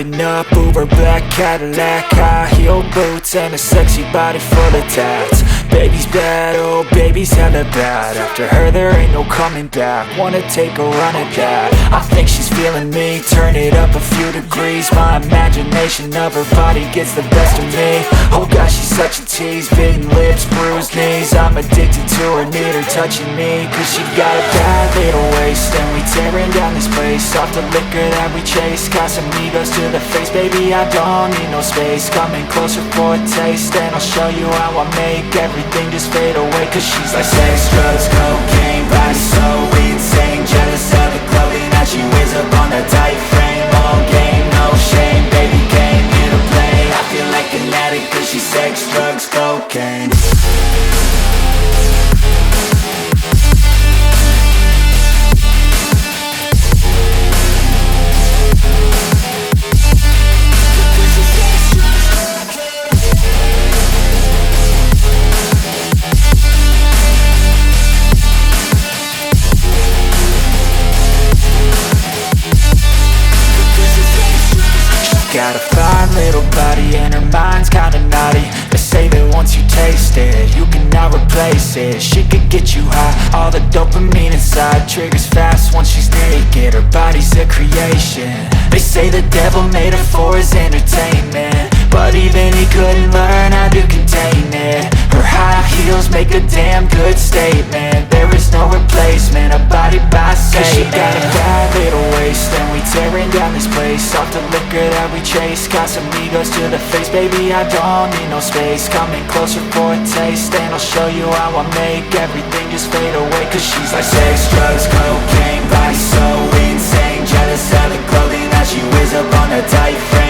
Riding up Uber black Cadillac, high heel boots and a sexy body full of tats. Baby's bad, oh baby's hella bad. After her there ain't no coming back. Wanna take a run at that. I think she's feeling me, turn it up a few degrees. My imagination of her body gets the best of me. Oh gosh, she's such a tease, bitten lips, bruised knees. I'm addicted to her, need her touching me, cause she got a bad little waist. And we tearing down this place, off the liquor that we chase. Got some egos to the face, baby I don't need no space. Coming closer for a taste, and I'll show you how I make everything just fade away. Cause she's like sex, drugs, cocaine, body so insane. Jealous of the clothing that she wears up on that tight frame. All game, no shame, baby came here to play. I feel like an addict cause she's sex, drugs, cocaine. Got a fine little body and her mind's kinda naughty. They say that once you taste it, you cannot replace it. She could get you high, all the dopamine inside triggers fast once she's naked. Her body's a creation. They say the devil made her for his entertainment, but even he couldn't learn how to contain it. Her high heels make a damn good statement. There is no replacement, a body by Satan. Cause she got a bad little waist, and we tearing down this place, off the liquor that we chase. Got some egos to the face, baby I don't need no space. Coming closer for a taste, and I'll show you how I make everything just fade away. Cause she's like sex, drugs, cocaine, body so insane. Jealous of the clothing that she wears up on her tight frame.